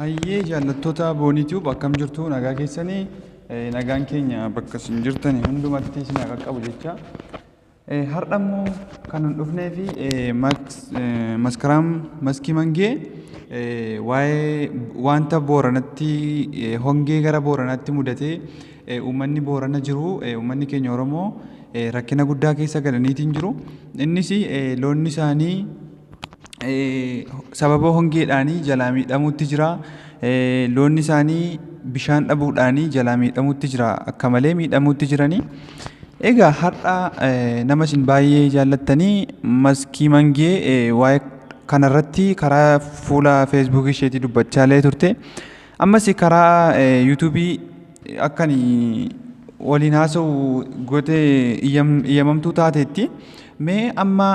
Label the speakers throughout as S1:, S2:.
S1: Hayyee jaallattoota Bony'tu bakkam jirtu nagaa keessanii nagaan keenya bakka isin jirtani hundumatti isin qaqqabu jecha hardhammoo kan dhufnee fi maskaraam maskii Mengee waa'ee wanta Booranatti Hongee gara Booranatti mudatee uummanni Boorana jiru uummanni keenya Oromoo rakkina guddaa keessa galaniitiin jiru innis loonni isaanii sababa hongeedhaanii jalaa miidhamutti jira loonni isaanii bishaan dhabuudhaanii jalaa miidhamutti jira akka malee miidhamutti jiranii egaa har'a nama isin baay'ee jaallattanii maskii Mengee waa'ee kanarratti karaa fuula Facebook isheetii dubbachaalee turte ammas karaa YouTube akkanii waliin haasa'u gootee iyyamamtuu taateetti mee amma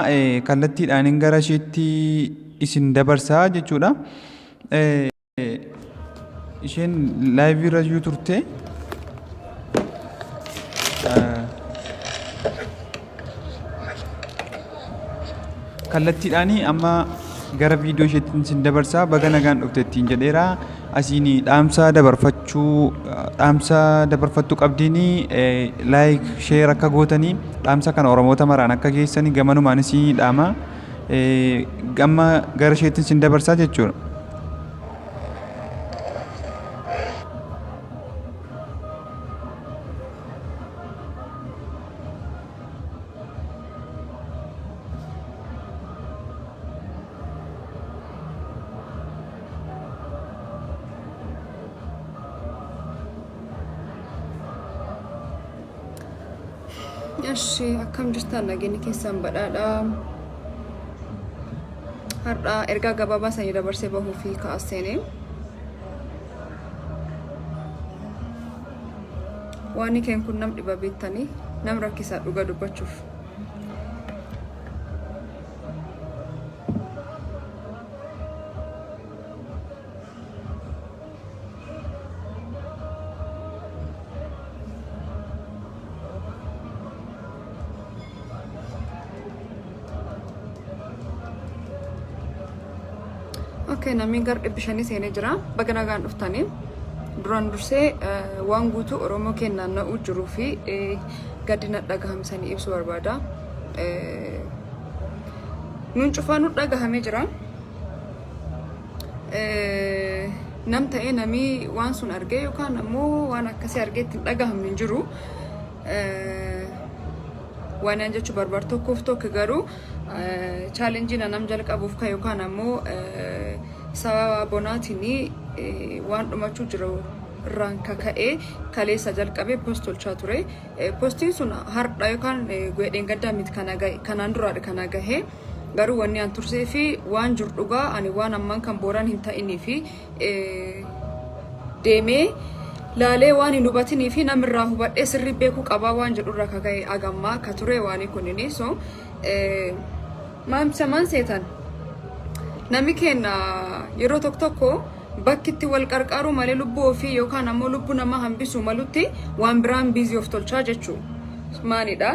S1: kallattiidhaan gara isheetti isin dabarsaa jechuudha isheen live irra turte kallattiidhaan amma gara viidiyoo isheetti isin dabarsaa baga nagaan dhuftettiin jedheera asiin dhaamsa dabarfattu qabdiini like share akka gootanii dhaamsa kana Oromoota maraan akka geessanii gamanumaan isin dhaama gamma gara isheetti isin dabarsaa jechuudha.
S2: Yashi akkam jirtan nageenyi keessan badhaadha har'a ergaa gabaabaa sanii dabarsee bahuu fi kaasseene waan keen kun nam dhiba beektanii nam rakkisaa dhuga dubbachuuf namni gar dhibbishanii seenee jira baga nagaan dhuftanii duraan dursee waan guutuu Oromoo kennaan na'uu jiruu fi gaddina dhagahamsanii ibsuu barbaada nuun cufaa nu dhagahamee jira nam ta'ee namni waan sun argee yookaan ammoo waan akkasii argee ittiin dhagahamne hin jiru waan aan jechuu barbaadu tokkoof tokko garuu challenge nam jalqabuuf ka yookaan ammoo sababa bonaatini waan dhumachuu jiru irraan kaka'ee kaleessa jalqabee post tolchaa ture postiin sun har'a yookaan godheen gaddaa miti kanaan duraadha kana gahee garuu wanni aan tursee fi waan jiru dhugaa ani waan ammaan kan Booran hin ta'inii fi deemee laalee waan hin hubatinii fi namirraa hubadhee sirrii beekuu qabaa waan jedhurra kaka'ee agammaa ka ture waanii kunini so maamsamaan seetan namni keenya yeroo tokko bakkitti wal qarqaaru malee lubbuu ofii yookaan ammoo lubbuu namaa hambisuu malutti waan biraan biizii of tolchaa jechuu maanidha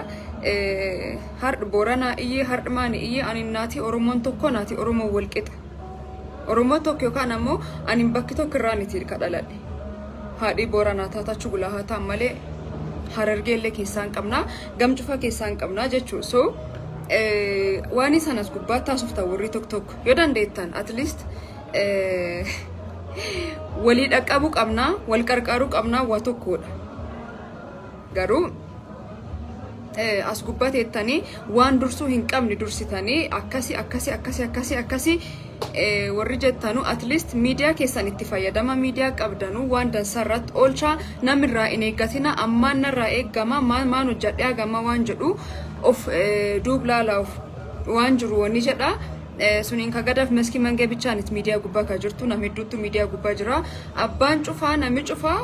S2: hardhi Booranaa iyyee hardhi maani iyyee ani naati Oromoon tokko naati Oromoo wal qixa Oromoo tokko yookaan ammoo ani bakki tokko irraa niti kadhaladhe haadhi Booranaa taatachuu gulaa haa ta'an malee Harargeellee keessaan qabnaa gamcufa keessaan qabnaa jechuu so waan isanas gubbaatti taasifta warri tokko yoo dandeettan at least walii dhaqqabuu qabnaa wal qarqaaruu qabnaa waa tokkodha garuu as gubbaatti ettanii waan dursuu hin qabne dursitanii akkasi warri jettanu at least miidiyaa keessan itti fayyadama miidiyaa qabdanu waan dansarratti oolchaa namirraa hin eeggatina ammaan narraa eeggama maan hojjadhee agama waan jedhu of duublaala of waan jiru wanni jedha suniin kagadaaf maskii Mengee bichaanit miidiyaa gubbaa ka jirtu nam hedduutu miidiyaa gubbaa jira abbaan cufaa nami cufaa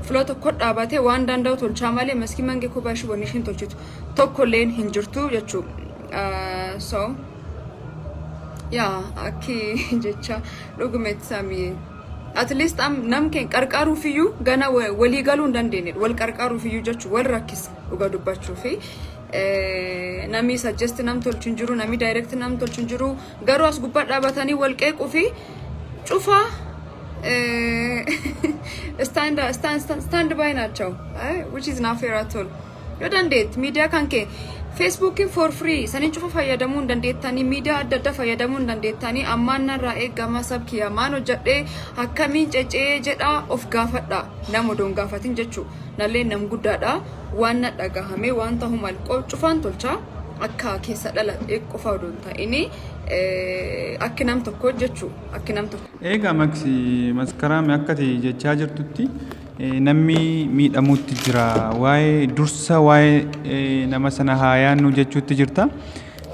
S2: filoo tokko dhaabatee waan danda'u tolchaa malee maskii Mengee kophaa ishee wanni ishiin tolchitu tokkolleen hin jirtu jechuu so yaa akki jecha dhugumetti samii at least nam keen qarqaaruuf iyyuu gana walii galuu hin dandeenye wal qarqaaruuf iyyuu jechuu wal rakkisa dhuga dubbachuu fi nami suggest nam tolchin jiru nami direct nam tolchin jiru garuu as gubbaa dhaabatanii wal qeequu fi cufa stand by nacho, which is not fair at all. You done it media kanke Facebook for free sanin chufa fayyadamuun dandeettanii media adda adda fayyadamuun dandeettanii ammaan narraa eegama sabkiya maan hojjedhe akkamiin cecee jedha of gaafadha nama doon gaafatin jechu nallee nam guddaadha waan na dhagahame waan ta'u mal cufaan tolcha akka keessa dhaladhe qofa odoon ta'ini akka nam tokko jechu akka nam tokko
S1: eega maksi maskaraame akkati jechaa jirtutti namni miidhamutti jira waa'ee dursa waa'ee nama sana haayaannu jechuutti jirta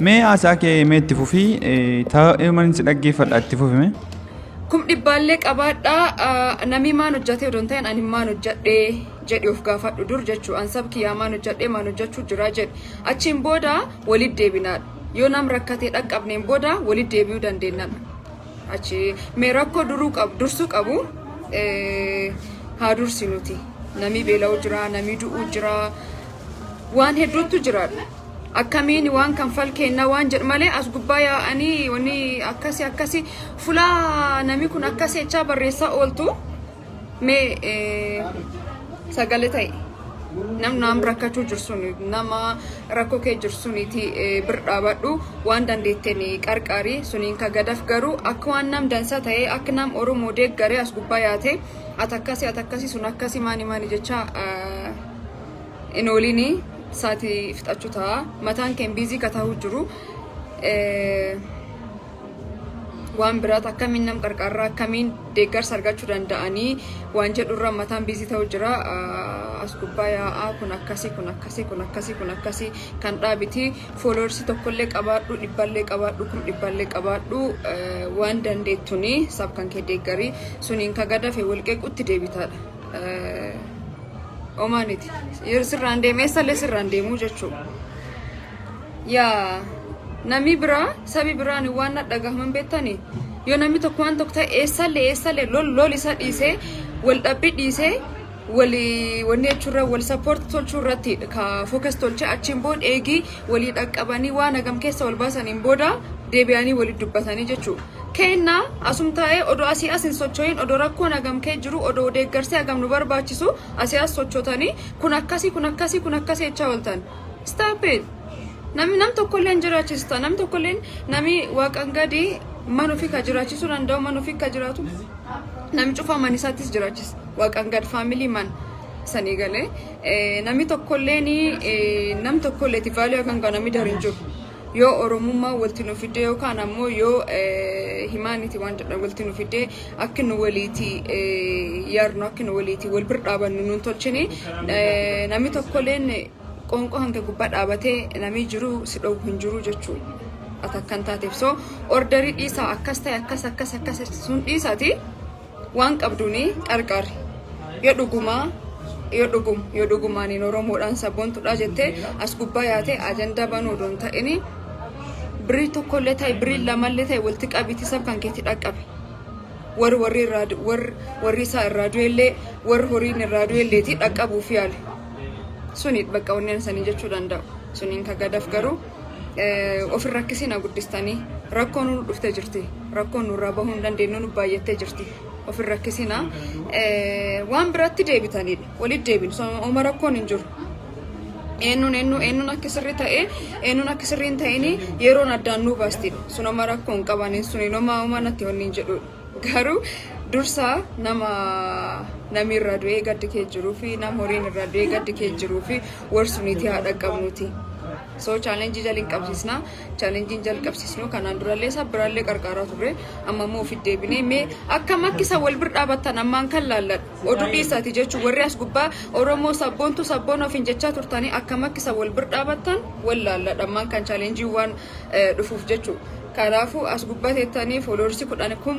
S1: mee haasaa kee meetti fufii ta'ee manis dhaggeeffadha itti fufime
S2: kum dhibbaallee qabaadha namni maan hojjate odoon ta'in ani maan hojjadhe jedhi of gaafadhu dur jechuu an sabkiyaa maan hojjadhe maan hojjachuu jira jedhi achiin booda walit deebinaadha yoo nam rakkatee dhaqqabneen booda walit deebi'uu dandeenyadha achi mee rakkoo dursuu qabu haa dursinuti namni beela'u jira namni du'u jira waan hedduutu jira akkamiin waan kan falkeenna waan jedh malee as gubbaa yaa'anii wanni akkasi fulaa namni kun akkasi jechaa barreessaa ooltu mee sagalee ta'e nam rakkachuu jirsun nama rakkoo kee jirsuniiti bir dhaabadhu waan dandeetteni qarqaarii suniin ka gadaf garuu akka waan nam dansa ta'e akka nam oromoo deeggaree as gubbaa yaate atakkasi sun akkasi maani jecha inoolini saati fixachuu ta'a mataan keen biizii kataa'uu jiru waan biraat akkamiin nam qarqarraa akkamiin deeggarsa argachuu danda'anii waan jedhurra mataan biizii ta'uu jira as gubbaa yaa'aa kun akkasi kan dhaabiti fooloorsii tokkollee qabaadhu dhibballee qabaadhu waan dandeettuni sab kan kee deeggarii suniin ka gadafe walqeequtti deebitaadha omaaniti sirraan deemee sallee sirraan deemuu jechuudha yaa nami biraa sabi biraan waan dhagahaman beektani yoo namni tokko waan tokko ta'e eessallee lol isa dhiisee wal dhabbii dhiisee wanni jechuurra wal support tolchuurratti ka focus tolche achiin booda eegii walii dhaqqabanii waan hagam keessa wal baasaniin booda deebi'anii walii dubbatanii jechuudha kenna asum ta'ee odoo asii asin socho'in odoo rakkoon hagam kee jiru odoo deeggarsee hagam nu barbaachisu asii as sochootanii kun akkasi jechaa ooltan stop it nam tokkollee jiraachista nam tokkollee nami waaqan gadi man ofii ka jiraachisuu danda'u man ofii ka jiraatu nami cufaa man isaattis jiraachisa waaqan gad family man sanii galee nami tokkollee nam tokkollee tivaalii kan nami darin jiru yoo oromummaa walti nu fidee yookaan ammoo yoo himaaniti waan jedhan walti nu fidee akka nu waliiti yaarnu akka nu waliiti wal bir dhaabannu nuun tolchini nami tokkolleen qonqoo hanga gubbaa dhaabatee namni jiru si dhowwu hin jiru jechuudha atakkan taateef so orderii dhiisaa akkas ta'e akkas sun dhiisaati waan qabduuni qarqari yoo dhugumaan oromoodhaan sabboontuudha jettee as gubbaa yaate ajandaa banuu odoon ta'ini birii tokkollee ta'e birii lamallee ta'e walitti qabiti sab kan keetti dhaqqabe warri isaa irraa du'ellee warri horiin irraa du'elleeti dhaqqabuuf yaale sunit bakka onneen sanii jechuu danda'u suniin ka gadaf garuu ofin rakkisina guddistanii rakkoon nu dhufte jirti rakkoon nurraa bahuu hin dandeenyu nu baay'attee jirti ofin rakkisina waan biratti deebitanidha walit deebin oma rakkoon hin jiru eenyuun akka sirrii ta'e eenyuun akka sirrii hin ta'ini yeroon addaan nuu baastidha sun oma rakkoon qabanin suniin oma natti wanniin jedhudha garuu dursa nami irraa du'ee gaddi kee jiruu fi nama horiin irraa du'ee gaddi kee jiruu fi warsuniiti haadha qabnuuti so challenge jalin qabsisna challenge jalqabsisnu kanaan durallee sabbirallee qarqaaraa turre amma immoo ofi deebinee mee akka makkisa wal bir dhaabattan ammaan kan laalladhu oduu dhiisaati jechuun warri as gubbaa oromoo sabboon ofin jechaa turtanii akka makkisa wal bir dhaabattan wal laalladha ammaan kan challenge waan dhufuuf jechuudha kanaafuu as gubbaa teettanii fooloorsii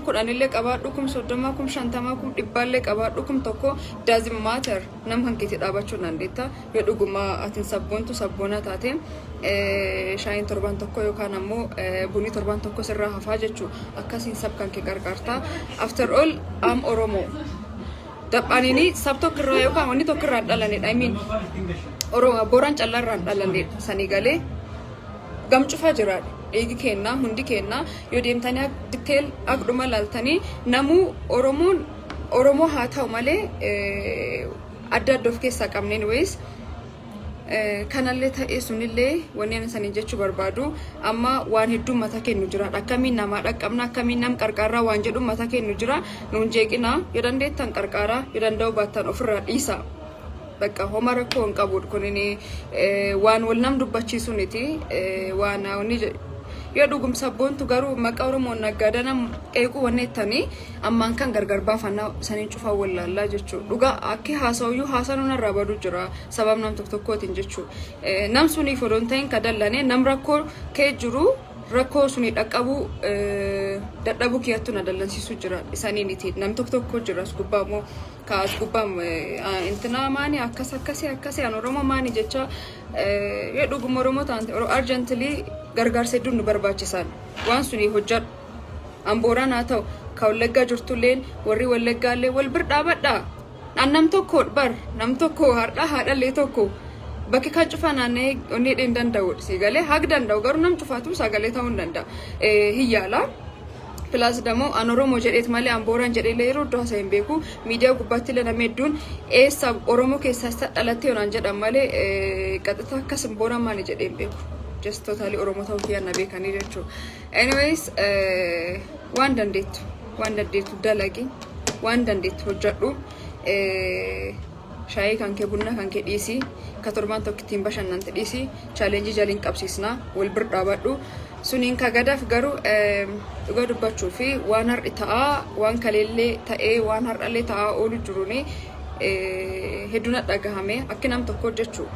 S2: kudhanillee qabaadhu 30 50 100 qabaadhu 1 doesn't matter nam hankeetti dhaabachuu dandeetta yoo dhugumaa atin sabboona taate shaayin 7 yookaan ammoo bunii 7 sirraa hafaa jechuu akkasiin sab kan kee qarqartaa after all am oromoo dab'anini sab tokkirraa yookaan wanni tokkirraa dhalanedha I mean oromoo booraan callarraa dhalanedha sanii galee gamcufaa jiraadha eegi kenna hundi kenna yoo deemtanii detail akduma laaltanii namuu oromoon Oromoo haa ta'u malee adda adda of keessaa qabneen ways kanallee ta'ee sunillee wanneen isaanii jechuu barbaadu amma waan hedduu mata kennu jira akkamiin namaa dhaqqabna akkamiin nam qarqaaraa waan jedhu mata kennu jira nuun jeeqina yoo dandeettan qarqaaraa yoo danda'u baattan ofirraa dhiisa bakka homa rakkoo hin qabu kunini waan wal nam dubbachiisuniti waan onni yoo dhugum sabboontu garuu maqaa Oromoo naggaadana qeequu wanneettanii ammaan kan gargar baafannaa saniin cufaa wallaalaa jechuudha dhugaa akka haasawiyyuu haasanuun irraa baduu jira sabab nam tokkotiin jechuudha nam suniif odoon ta'in kadallane nam rakkoo kee jiru rakkoo suni dhaqqabu dadhabu kiyattu na dallansiisu jira isaniiniti nam tokko jira gubbaa moo kaas gubbaa intina maani akkasi an Oromoo maani jecha yoo dhugum Oromoo taante urgently gargaarsa hedduun nu barbaachisan waan suni hojjadhu an Booranaa ta'u ka Wallaggaa jirtulleen warri Wallaggaallee wal bir dhaabadhaa nam tokko bar nam tokko hardhaa haadhallee tokko bakki kan cufaa naannee onni dheen danda'u sigalee haq danda'u garuu nam cufaatu sagalee ta'uu hin danda'a hiyyaala plus demo an Oromoo jedheet malee an Booran jedheellee yeroo iddoo haasa'in beeku miidiyaa gubbaatti illee nama hedduun eessa Oromoo keessaa dhalattee yoonaan jedhan malee qaxxata akkas Booran maali jedheen beeku just totally Oromoo ta'uu kiyyan na beekanii jechuudha. Anyways waan dandeettu dalagi waan dandeettu hojjedhu shaayii kan kee bunna kan kee dhiisii ka torbaan tokko ittiin bashannante dhiisii chaalenjii jaliin qabsiisnaa wal bir dhaabadhu suniin ka gadaaf garuu dhugaa dubbachuu fi waan har'i ta'aa waan kaleellee ta'ee waan har'allee ta'aa oolu jiruuni hedduun dhagahame akka nam tokko jechuudha.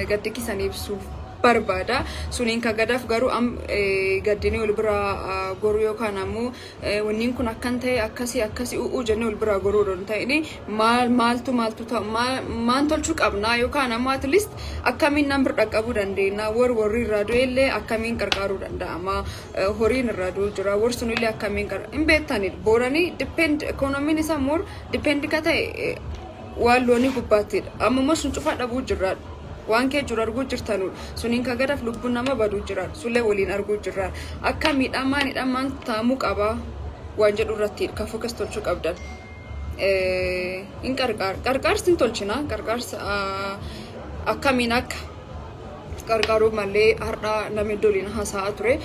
S2: Gaddi kisan ibsuuf barbaada suniin ka gadaaf garuu gaddini wal bira goruu yookaan ammoo wanniin kun akkan ta'e akkasi u'uu jennee wal bira goruu don ta'ini maaltu ta'u maan tolchuu qabnaa yookaan ammoo at least akkamiin nam bir dhaqqabuu dandeenya warri irraa du'ellee akkamiin qarqaaruu danda'ama horiin irraa du'u jira war sunillee akkamiin hin beektani Booranii depend economiin isaa more depend ka ta'e waan loonii gubbaattidha amma sun cufaa dhabuu jirra waan kee jiru arguu jirtanu suniin ka gadaaf lubbuun nama baduu jira sulle waliin arguu jira akka miidhamaan taamuu qaba waan jedhu irratti ka fokas tolchuu qabdan in qarqaarsin tolchina qarqaarsa akkamiin akka qarqaaruu malee har'a namni doliin haasa'aa ture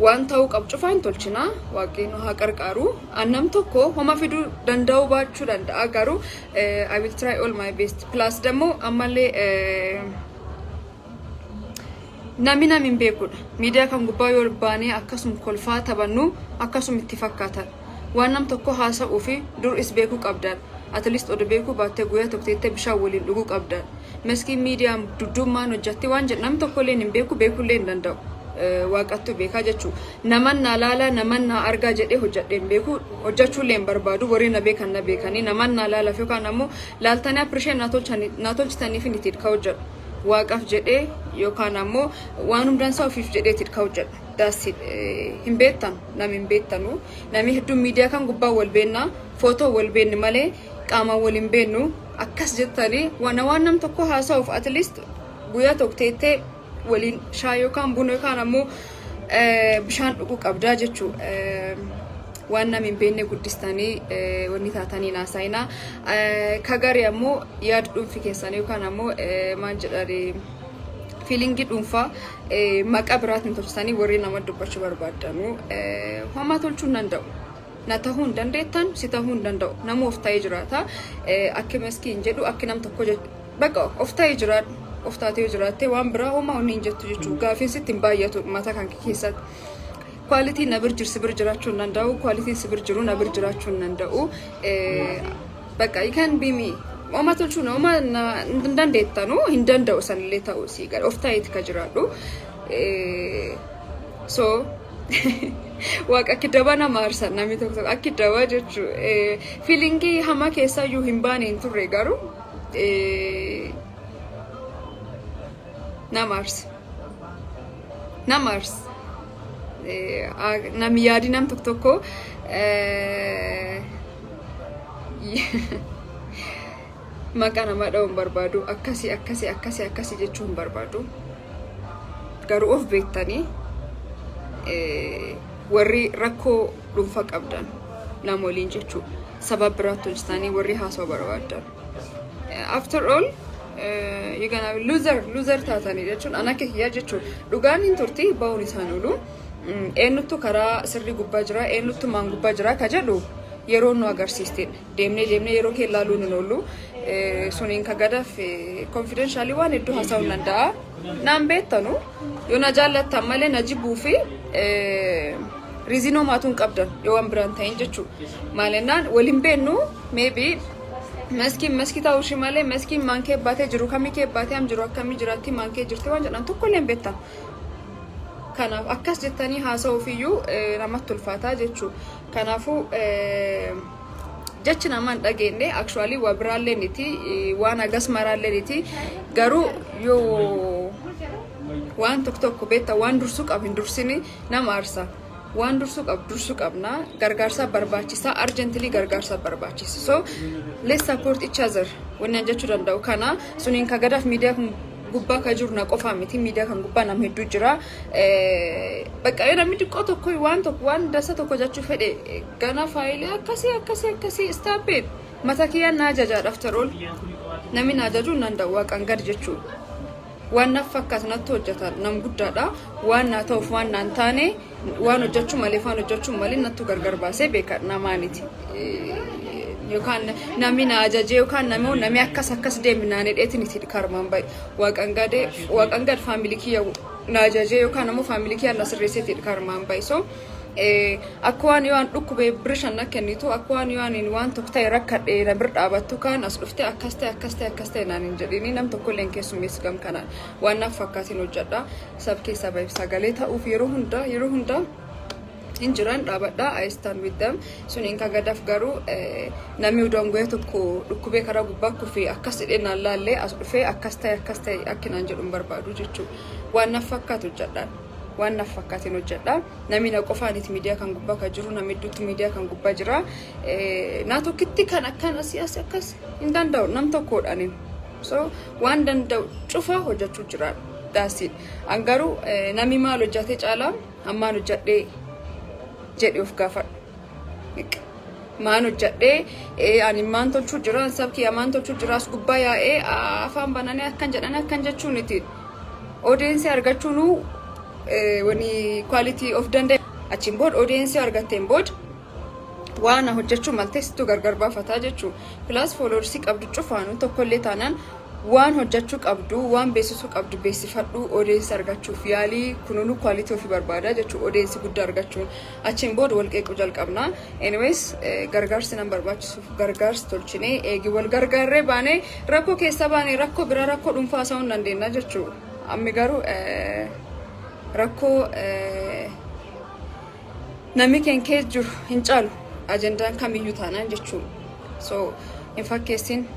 S2: waan ta'uu qabu cufaan tolchina waaqni haa qarqaaru annam tokko homa fiduu danda'u baachuu danda'a garuu I will try all my best plus demo ammallee nami hin beekudha miidiyaa kan gubbaa yoo baanee akkasum kolfaa taphannu akkasum itti fakkaatan waan nam tokko haasa'uu fi dur is beekuu qabdan at least oda beekuu baattee guyyaa tokkotti bishaan waliin dhuguu qabdan meskiin miidiyaan duddummaan hojjatti waan jedhu nam tokkollee hin beekullee hin danda'u waaqattu beekaa jechuu naman na laala naman na argaa jedhee hojjadheen beeku hojjachuullee hin barbaadu warri na beekan na beekanii naman na laalaaf yookaan ammoo laaltanii appreciate na tolchitaniif hin itti hojjedhu waaqaaf jedhee yookaan ammoo waan hundansaa ofiif jedheetti hojjedhu daasi hin beektan nam hin beektanu namni hedduun miidiyaa kan gubbaa wal beennaa footoo wal beenni malee qaama wal hin beennu akkas jettanii waan nam tokko haasa'uuf at least guyyaa tokko teettee waliin shaayii yookaan buna yookaan ammoo bishaan dhuguu qabdaa jechuu waan nam hin beekne guddistanii wanni taatanii naasaayinaa kagarii ammoo yaada dhuunfi keessanii yookaan ammoo maal jedhanii feelingii dhuunfaa maqaa biraatiin tolchisanii warri nama dubbachuu barbaadanu homaa tolchuu hin danda'u na ta'uu hin dandeettan si ta'uu hin danda'u nama of ta'ee jiraata akka maskiin jedhu akka nam tokko bakka of ta'ee jiraadhu of taatee jiraatte waan biraa homaa onni hin jettu jechuu gaafiin sitti hin baay'atu mata kan keessatti quality na bir jirsi bir jiraachuu hin danda'u quality si bir jiru na bir jiraachuu hin danda'u bakka you can be me homaa tolchuu homaa hin dandeettanu hin danda'u sanillee ta'uu si gara of ta'eeti ka jiraadhu so waaqa akka daba nama aarsan namni tokko akka daba jechuu feelingii hamaa keessaa iyyuu hin baane hin turre garuu namars nami yaadi nam tokko maqaa nama dha'uun barbaadu akkasi jechuun barbaadu garuu of beektanii warri rakkoo dhuunfaa qabdan lama waliin jechuudha. Sababa biraatti hojjetanii warri haasawaa barbaadan. After all, you're gonna loser taatanii jechuun ana kiyyaa jechuudha. Dhugaan hin turti ba'uun isaan oolu. Eenyutu karaa sirrii gubbaa jira, eenyutu maan gubbaa jira ka jedhu yeroo nu agarsiistedha. Deemnee yeroo kee ilaaluun hin oolu. Suniin ka gadaaf confidentially waan hedduu haasa'uu danda'a. Naan beektanu yoo na jaallattan malee na jibbuu fi riizinoo maatuun qabdan yoo waan biraan ta'in jechuudha. Maalennaan waliin beennu maybe maskii ta'uu ishee malee maskiin maankee baatee jiru kamii kee baatee am jiru akkamii jiraatti maankee jirti waan jedhan tokko illee beektan. Kanaaf akkas jettanii haasa'uufiyyuu namatti ulfaataa jechuudha. Kanaafuu jechi namaan dhageenye actually waa biraallee niti waan agas maraallee niti garuu yoo waan tokko beekta waan dursuu qabu hin dursini nama aarsa. Waan dursuu qabna gargaarsa barbaachisa urgently gargaarsa barbaachisa. So let's support each other. Wannan jechuu danda'u kana suniin ka gadaaf miidiyaa kun gubbaa ka jiru na qofaa miti miidiyaa kan gubbaa nama hedduu jira. Bakka yoo namni xiqqoo tokko waan dasa tokko jechuu fedhe gana faayilii akkasii staappeen mata kiyyaan na ajajaadhaaf tarool namni na ajajuu nan danda'u waaqan gad jechuudha. Waan naaf fakkaatu natti hojjetan nam guddaadha. Waan naa ta'uuf waan naan taane waan hojjechuu malee nattu gargar baasee beeka namaaniti. Yookaan namni na ajajee yookaan namni akkas deeminaan hidheetiin itti karmaan baay'ee waaqan gad faamilii kiyya na ajajee yookaan ammoo faamilii kiyya na sirreessee itti karmaan baay'ee. So akka waan yoo an dhukkubee birishan na kennitu akka waan yoo an waan tokko ta'e rakkadhee na bir dhaabattu kaan as dhuftee akkas ta'e naan hin jedhini nam tokko illee keessummeessu gam kanaan waan naaf fakkaatiin hojjedha. Sab keessaa baay'ee sagalee ta'uuf yeroo hunda hin jiran dhaabadha. I stand with them. Suniin ka gadaaf garuu namni udangoya tokko dhukkubee karaa gubbaa kuffee akkas jedhee naan laallee as dhufee akkas ta'e akkinaan jedhuun barbaadu jechuudha. Waan naaf fakkaatu hojjedha. Waan naaf fakkaatiin hojjedha. Namni na qofaaniti miidiyaa kan gubbaa ka jiru namni hedduutti miidiyaa kan gubbaa jira. Naa tokkitti kan akkan asii akkas hin danda'u nam tokkoodhaan. So waan danda'u cufa hojjechuu jira. Daasiin. An garuu namni maal hojjetee caalaa ammaan hojjedhee jedhee of gaafadhu. Maan hojjedhee ani maan tolchuu jira sabkii amaan tolchuu jira as gubbaa yaa'ee afaan bananii akkan jedhan akkan jechuun itti audience argachuun wani quality of danda'e achiin booda audience argatteen booda waan hojjechuu malteessitu gargar baafataa jechuudha. Plus followers qabdu cufaanu tokkollee taanaan waan hojjechuu qabdu waan beeksisuu qabdu beeksifadhu audience argachuuf yaalii kunuunu quality of barbaada jechuudha. Audience guddaa argachuun achiin booda wal qeequu jalqabna. Anyways gargaarsi nan barbaachisuuf gargaarsi tolchinee eegi wal gargaarree baanee rakkoo keessa baanee rakkoo bira rakkoo dhuunfaa isaa hin dandeenya jechuudha. Ammi garuu rakkoo namni keenya jiru hin caalu ajendaan kamiyyuu taanaan jechuudha. So hin fakkeessin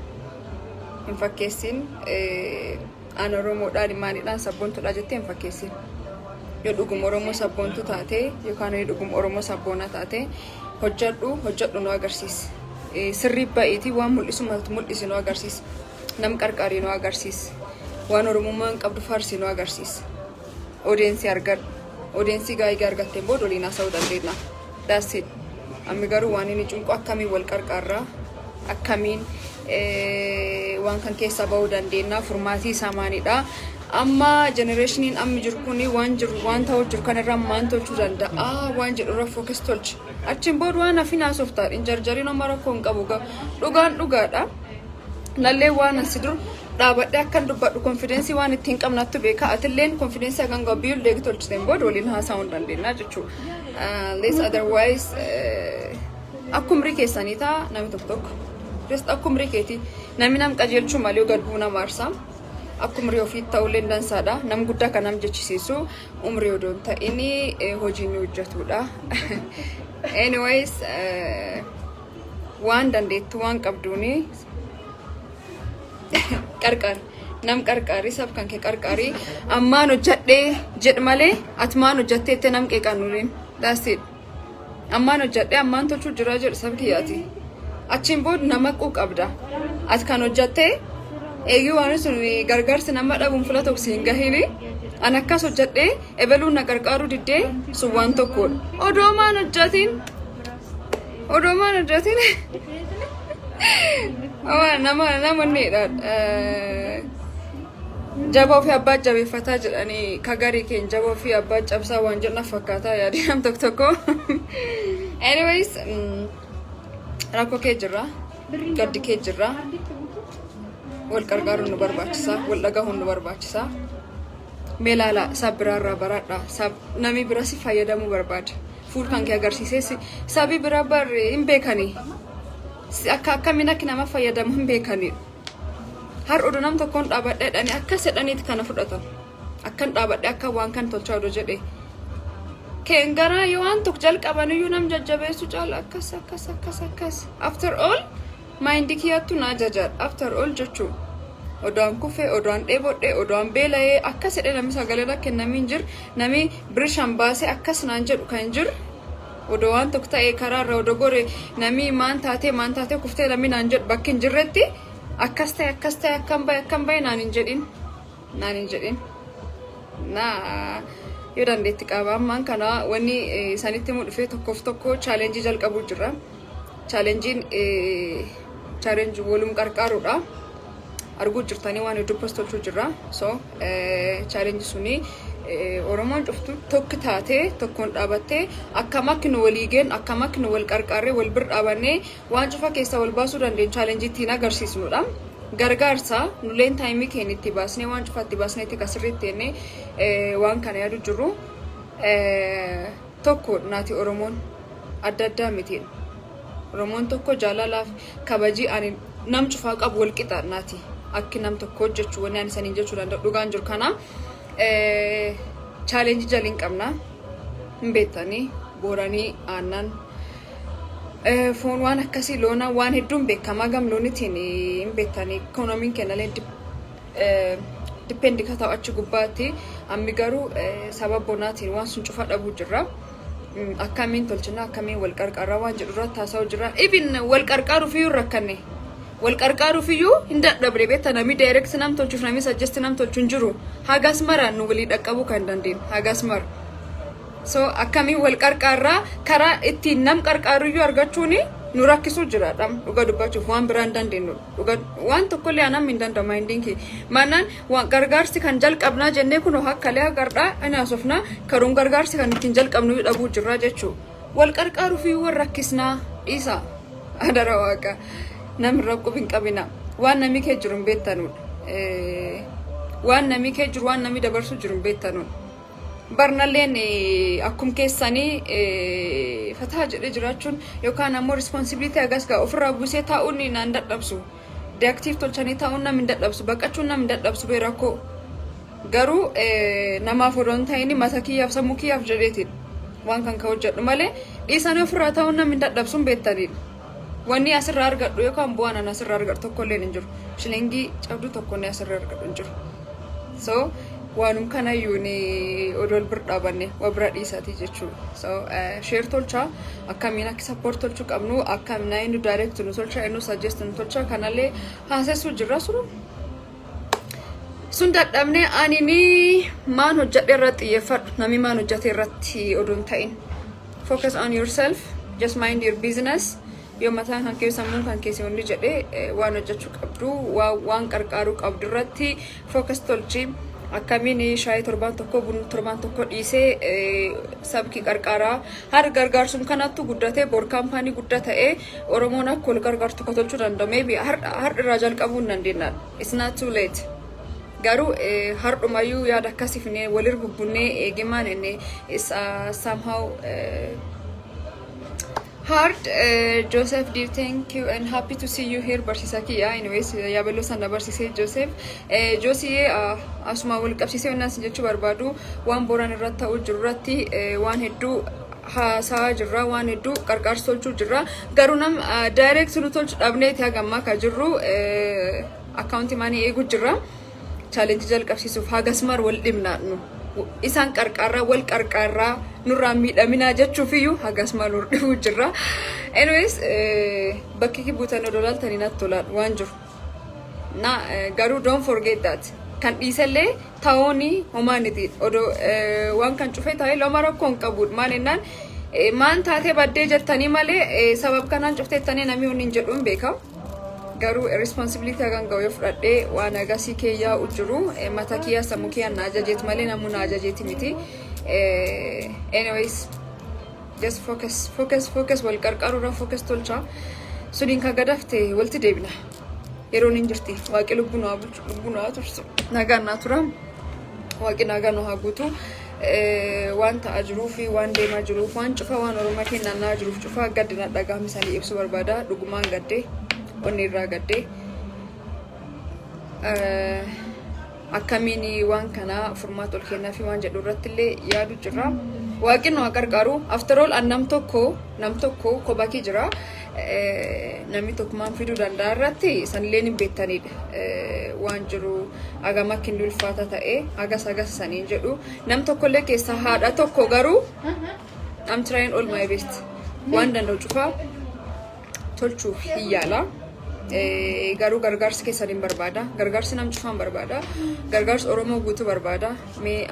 S2: aan Oromoodhaan maaliidhaan sabboontuudha jettee hin fakkeessin. Yoo dhuguma Oromoo sabboontu taate yookaan yoo dhuguma Oromoo sabboona taate hojjedhu nu agarsiisi. Sirrii baay'eetii waan mul'isu nu agarsiisi. Nam qarqaarii nu agarsiisi. Waan Oromummaan qabdu faarsi nu agarsiisi. Audience argadhu. Audience gaayii argatteen booda waliin haasa'uu dandeenya. That's it. Ammi garuu waan inni cunqu akkamiin wal qarqaarraa akkamiin waan kan keessa ba'uu dandeenya furmaatii isaa maalidha. Amma generationiin amma jiru kuni waan ta'uu jiru kanarraa maan tolchuu danda'a waan jedhu irra focus tolchi. Achiin booda waan hafi naasoftaa hin jarjariin amma rakkoo hin qabu dhugaan dhugaadha. Nallee waan asi dur dhaabadhee akkan dubbadhu confidence waan ittiin qabnattu beeka atilleen confidence akan gabbiyu leegi tolchiteen booda waliin haasa'uu hin dandeenya jechuudha. Less otherwise akkumri keessanii ta'a namni tokko. Just akkumri keeti namni nam qajeelchuu malee gadbuu nama aarsa. Akkumri ofiitti ta'ullee dansaadha. Nam guddaa kan nam jechisiisu umrii odoon ta'ini hojii ni hojjetudha. Anyways waan dandeettu waan qabduuni qarqar nam qarqari sab kan kee qarqari ammaan hojjedhee jedh malee ati maan hojjetteetti nam qeeqanuuriin. That's it. Ammaan hojjedhee ammaan tolchuu jira jedhu sab kiyyaati. Achiin booda nama qabda. Ati kan hojjettee eegi waan sun gargaarsi nama dhabuun fula tokko siin gahini. An akkas hojjedhee ebeluun na qarqaaru diddee sun waan tokkodha. Odoo maan hojjetiin Odumaan hojjetin. Namoonni jaboo fi abbaa jabeeffataa jedhanii kagarii keenya jaboo fi abbaa cabsaa waan jenna fakkaataa yaadii nam tokko. Anyways, rakkoo kee jirra, gaddi kee jirra. Wal gargaaruun nu barbaachisa, wal dhagahuun nu barbaachisa. Meelaala sab biraarraa baradha. Namni bira si fayyadamuu barbaada. Fuul kan kee agarsiisee sabii bira bar hin beekanii. Akkamiin akka nama fayyadamu hin beekanii. Har oduu nam tokkoon dhaabadheedhani akka sedhaniiti kana fudhatan. Akkan dhaabadhe akka waan kan tolchaa oduu jedhe. Keen garaa yoo waan tokko jalqabaniyyuu nam jajjabeessu caala akkas. After all, maayindi kiyyaattu na ajajaadha. After all jechuun. Odaan kufee, odaan dheebodhee, odaan beela'ee akkas jedhee namni sagalee kennamii hin jiru. Namni birishaan baasee akkas naan jedhu kan jiru. Odoo waan tokko ta'ee karaarra odoo gore namni maan taatee kuftee namni naan jedhu bakki hin jirretti akkas ta'e akkam bahe naan hin jedhin. Yoo dandeetti qaba ammaan kana wanni sanitti immoo dhufee tokko chaalenjii jalqabuu jirra. Chaalenjiin walum qarqaaruudha. Arguu jirtanii waan hedduu postolchuu jirra. So chaalenjii suni Oromoon cuftu tokko taatee tokkoon dhaabattee akkam akka nu walii geen akkam akka nu wal qarqaarree wal bir dhaabannee waan cufa keessaa wal baasuu dandeenyu chaalenjii ittiin agarsiisnudha. Gargaarsa nuleen taayimii keenya itti baasnee waan cufa itti baasnee itti kasirriitti jennee waan kana yaadu jirru. Tokko naati Oromoon adda miti. Oromoon tokko jaalalaaf kabajii ani nam cufaa qabu wal qixa naati. Akki nam tokko hojjechuu wanni ani saniin jechuu danda'u dhugaan jiru kana. Chaalenjii jaliin qabna. Hin beektanii booranii aannan foon waan akkasii loona waan hedduun beekamaa gam loonitiin hin beektanii ikoonomiin kennallee dipendi ka ta'u achi gubbaatti ammi garuu sababa bonaatiin waan sun cufa dhabuu jirra. Akkamiin tolchina akkamiin wal qarqaaraa waan jedhu irratti haasa'u jirra. Even wal qarqaaruuf iyyuu rakkanne. Wal qarqaaruuf iyyuu hin dadhabne beektaa namni direct nam tolchuuf namni suggest nam tolchu hin jiru. Hagas maraan nu walii dhaqqabuu kan dandeenyu. Hagas mara. So akkamiin wal qarqaaraa karaa ittiin nam qarqaaru iyyuu argachuun nu rakkisuu jira. Dhuga dubbachuuf waan biraan dandeenyu. Waan tokkollee anam hin danda'u maayindiinki. Maannaan waan gargaarsi kan jalqabnaa jennee kun hakkalee agardaa ani haasofnaa karuun gargaarsi kan ittiin jalqabnu dhabuu jirra jechuudha. Wal qarqaaruuf iyyuu wal rakkisnaa dhiisa. Adara waaqa. Namni rakkoo hin qabina. Waan namni kee jiru hin beektanudha. Waan namni kee jiru waan namni dabarsu jiru hin beektanudha. Barnalleen akkum keessanii fataa jedhee jiraachuun yookaan ammoo responsibility agas gaa ofirraa buusee taa'uun naan dadhabsu. Deactive tolchanii taa'uun nam hin dadhabsu. Baqachuun nam hin dadhabsu bee rakkoo. Garuu namaaf odoon ta'ini mata kiyyaaf sammuu kiyyaaf jedheetiin waan kan ka hojjedhu malee dhiisanii ofirraa taa'uun nam hin dadhabsu hin beektanidha. Wanni asirraa argadhu yookaan bu'aan ani asirraa argadhu tokkollee hin jiru. Shilingii cabduu tokkollee asirraa argadhu hin jiru. So waanum kanayyuu odol bir dhaabanne waa bira dhiisaati jechuudha. So share tolchaa akkamiin akka support tolchuu qabnu akkamiin inni direct nu tolchaa inni suggest nu tolchaa kanallee haasessuu jirra sun dadhabne ani maan hojjedhe irratti xiyyeeffadhu namni maan hojjete irratti oduun ta'in. Focus on yourself, just mind your business. Yoo mataan kan keessa sammuun kan keessa hundi jedhee waan hojjechuu qabdu waan qarqaaruu qabdu irratti focus tolchi. Akkamiin shaayii torban tokko bunni torban tokko dhiisee sabki qarqaaraa har gargaarsuun kanattu guddatee boor kaampaanii guddaa ta'ee Oromoon akka wal gargaartu tokko tolchuu danda'u. Maybe har irraa jalqabuu hin dandeenyaan. It's not too late. Garuu hardhumayyuu yaada akkasiif walir bubbunnee eegimaan inni is somehow hard. Joseph, dear, thank you and happy to see you here. Barsisaki, anyways, yabelo sana barsise Joseph. Josie, asuma wal qabsise wannan sinjechu barbadu waan boran irratti ta'u jirratti waan hedduu haasaa jirra waan hedduu qarqaarsa tolchuu jirra. Garuu nam direct nu tolchu dhabneeti hagammaa ka jirru accounti manii eegu jirra. Challenge jalqabsiisuuf hagasmar wal dhibnaa nu. Isaan qarqaarraa wal qarqaarraa nurraa miidhaminaa jechuuf iyyuu hagasmaa nur dhibuu jirra. Anyways, bakki kibuutan odolaaltanii natti tolaan waan jiru. Garuu don't forget that. Kan dhiisallee ta'ooni homaaniti. Odoo waan kan cufee ta'ee lama rakkoo hin qabudha. Maal jennaan maan taatee baddee jirtanii malee sabab kanaan cufteettanii namni hunni hin jedhuun beeka. Garuu responsibility hagan ga'u yoo fudhadhee waan agasii keeyyaa ujjiru mata kiyyaa sammuu kiyyaa na ajajeet malee namuu na ajajeeti miti. Anyways, just focus wal qarqaruudhaan focus tolcha. Suniin kan gadafte walti deebina. Yeroon hin jirti waaqi lubbuu naa tursu. Nagaan naa tura. Waaqi nagaa nu haa guutu. Waan ta'aa jiruu fi waan deemaa jiruuf waan cufa waan Oromoo kennaa naa jiruuf cufa gaddina dhagaami sanii ibsu barbaada. Dhugumaan gaddee onni irraa gaddee. Akkamiin waan kana furmaata ol kennaa fi waan jedhu irratti illee yaadu jira. Waaqni nu haa qarqaaru. After all nam tokko kobakii jira. Namni tokkummaan fiduu danda'a irratti sanillee hin beektanidha. Waan jiru agam akka inni ulfaata ta'e agas saniin jedhu. Nam tokkollee keessaa haadha tokko garuu I'm trying all my best. Waan danda'u cufaa tolchuuf hin yaala. Garuu gargaarsi keessan hin barbaada. Gargaarsi nam cufaan barbaada. Gargaarsi Oromoo guutuu barbaada. Mee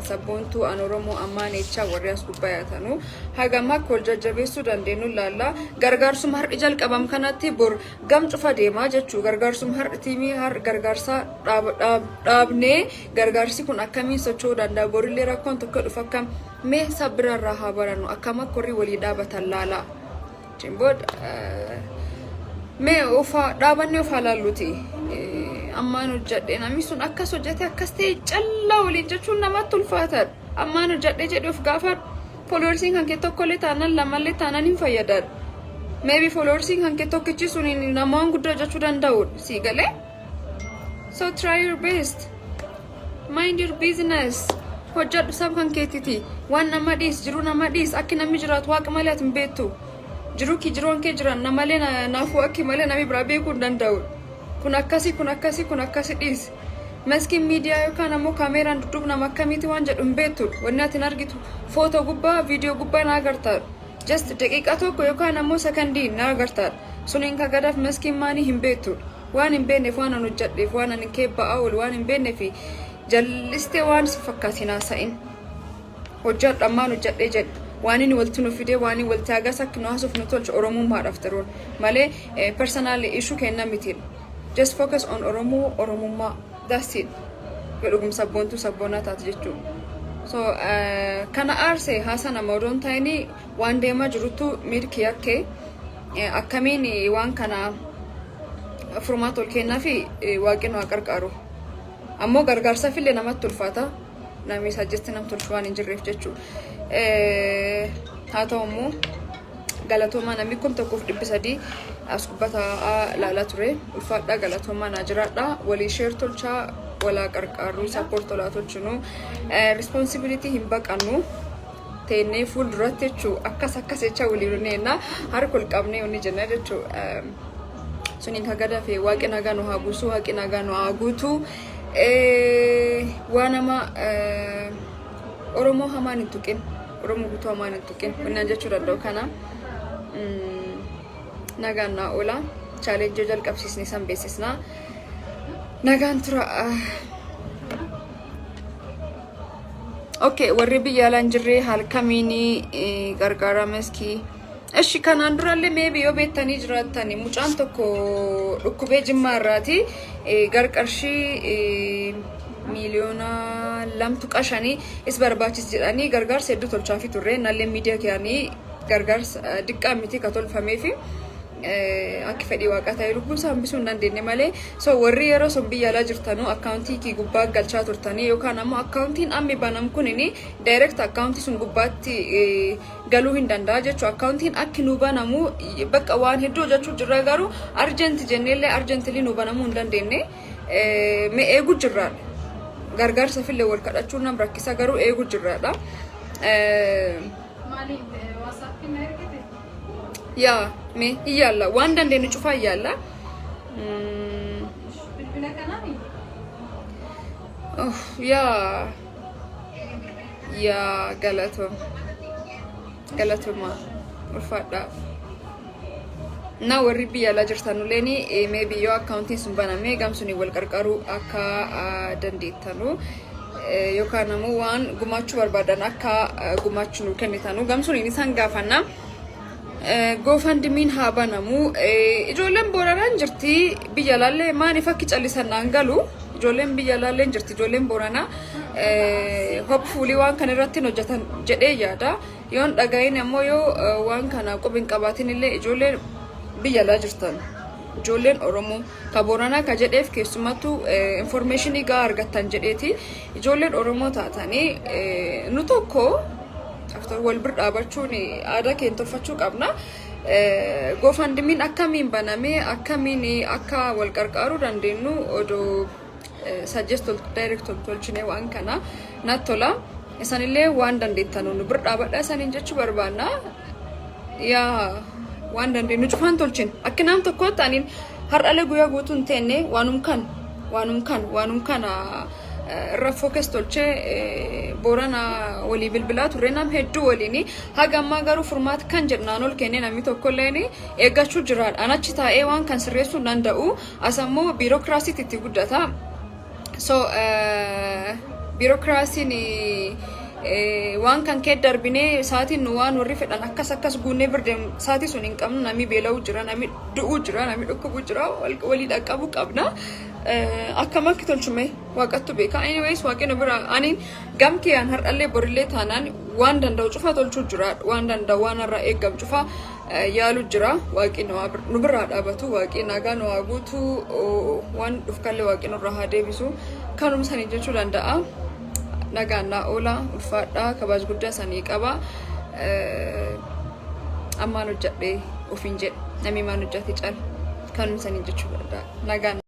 S2: sabboontuu an Oromoo ammaan echaa warri as gubbaa yaatanu. Hagam akka wal jajjabeessuu dandeenyu laalla. Gargaarsuma har'i jalqabam kanatti bor gam cufa deemaa jechuu. Gargaarsuma har'i tiimii har gargaarsaa dhaabnee gargaarsi kun akkamiin socho'uu danda'a. Borillee rakkoon tokko dhufa akkam mee sabbirarraa haa barannu akkam akka warri walii dhaabatan laala. Mee ofa dhaabanne ofa laalluti. Ammaan hojjedhe namni sun akkas hojjete akkas ta'e callaa waliin jechuun namatti ulfaata. Ammaan hojjedhe jedhe of gaafa followersiin kan kee tokkollee taanaan lamallee taanaan hin fayyadan. Maybe followersiin kan kee tokkichi sun namaan guddaa jechuu danda'u si galee. So try your best. Mind your business. Hojjedhu sab kan keetiti. Waan nama dhiis jiru nama dhiis akki namni jiraatu waaqa malee ati hin beektu. Jiruun kee jiran namalee naafuu akki malee namni biraa beekuu hin danda'u. Kun akkasi dhiis. Maskiin miidiyaa yookaan ammoo kaameraan dudduub nama akkamiiti waan jedhu hin beektu. Wanni ati hin argitu footoo gubbaa viidiyoo gubbaa na agartaadha. Just daqiiqaa tokko yookaan ammoo sekondii na agartaadha. Suniin kan gadaaf maskiin maanii hin beektu. Waan hin beekneef waan an hojjedheef waan an kee ba'aa oolu waan hin beekneef jallistee waan si fakkaatiin haasa'in. Hojjedhu ammaan hojjedhee jedhu. Waan inni walti nu fide waan inni walti agas akka nu haasuuf nu tolchu Oromummaadhaaf ta'uun malee personal issue kenna miti. Just focus on Oromummaa. That's it. Dhugum sabboonaa taate jechuudha. So kana aarsee haasa nama odoon ta'anii waan deemaa jirutu mirki yakkee akkamiin waan kana furmaata ol kennaa fi waaqni nu haa qarqaaru. Ammoo gargaarsaaf illee namatti ulfaata. Namni sajjesti nam tolchu waan hin jirreef jechuudha. Haa ta'u immoo galatoomaa namni kun 1,300 as gubbataa laalaa ture. Ulfaadhaa galatoomaa naa jiraadha. Walii share tolchaa walaa qarqaaruu support tolaa tolchinu. Responsibility hin baqannu. Teennee fuulduratti jechuudha. Akkas jecha walii runneennaa harka ol qabnee onni jenna jechuudha. Suniin kan gadaafee waaqi nagaa nu haa buusu waaqi nagaa nu haa guutu. Waan nama Oromoo hamaan hin tuqin. Oromoo guutuu hamaan hin tuqin. Wannaan jechuu danda'u kana nagaan naa oola. Chaalenjii jalqabsiisnee san beeksisnaa. Nagaan tura. Okay, warri biyya alaa hin jirre halkamiin gargaara meskii. Eshi kanaan durallee maybe yoo beektanii jiraatanii mucaan tokko dhukkubee Jimmaa irraati garqarshii miliyoona 2.5 is barbaachis jedhanii gargaarsa hedduu tolchaa fi turre nallee miidiyaa keenyanii gargaarsa diqqaa miti ka tolfamee fi akka fedhii waaqa ta'e lubbuu isaa hambisuu hin dandeenye malee so warri yeroo sun biyya alaa jirtanuu akkaawuntii kii gubbaa galchaa turtanii yookaan ammoo akkaawuntiin ammi banam kunini direct akkaawuntii sun gubbaatti galuu hin danda'a jechuudha. Akkaawuntiin akki nu banamu bakka waan hedduu jechuu jirra garuu arjenti jenneellee arjentilii nu banamuu hin dandeenye mee eeguu jirraadha. Gargaarsa fillee wal kadhachuun nam rakkisa garuu eeguu jirraadha. Ya me iyalla waan dandeenyu cufaa iyalla. Ya galatoma ulfaadha. Na warri biyya alaa jirtanulleeni maybe yoo akkaawuntiin sun banamee gamsuni wal qarqaruu akka dandeettanu yookaan ammoo waan gumaachuu barbaadan akka gumaachuu nu kennitanu gamsuun inni isaan gaafanna. GoFundMe'n haa banamu. Ijoolleen Booranaa jirti biyya laallee maaliif akka callisan naan galu. Ijoolleen biyya laallee jirti ijoolleen Booranaa hopefully waan kana irratti hojjetan jedhee yaada. Yoon dhagayin ammoo yoo waan kana qubin qabaatin illee ijoolleen biyya laa jirtan. Ijoolleen Oromoo ka Booranaa ka jedheef keessumattuu informationii gaa argattan jedheeti. Ijoolleen Oromoo taatanii nu tokko after wal bir dhaabachuun aadaa keenya tolfachuu qabna. GoFundMe'n akkamiin banamee akkamiin akka wal qarqaaruu dandeenyu odoo suggest direct tolchine waan kana nattola. Isanillee waan dandeettanu nu bir dhaabadha isaniin jechuu barbaanna. Yaa waan dandeenyu cufaan tolchin. Akka nam tokkotti aniin har'alee guyyaa guutuun teenne waanum kan irra focus tolchee Booranaa walii bilbilaa turre nam hedduu waliini haga ammaa garuu furmaata kan jedhnaan ol kennee namni tokkolleen eeggachuu jiraadha. Anachi taa'ee waan kan sirreessuu danda'u asammoo biirokraasiitti itti guddata. So biirokraasiin waan kan kee darbinee saatiin nu waan warri fedhan akkas guunnee birdeem saatii sun hin qabnu namni beela'uu jira namni du'uu jira namni dhukkubuu jira walii dhaqqabuu qabna. Akkam akka tolchume waaqattu beeka. Anyways waaqni bira ani gamkiyaan har'allee borillee taanaan waan danda'u cufa tolchuu jira waan danda'u waan irraa eeggam cufa yaalu jira waaqni nu bira dhaabatu waaqni nagaa nu haa guutu waan dhufkallee waaqni nurraa haa deebisu kanuma sanii jechuu danda'a. Nagaannaa oola ulfaadhaa kabaaj guddaa sanii qaba. Ammaan hojjedhee ofiin jedhe namni maan hojjate caala kanuma sanii jechuu danda'a. Nagaan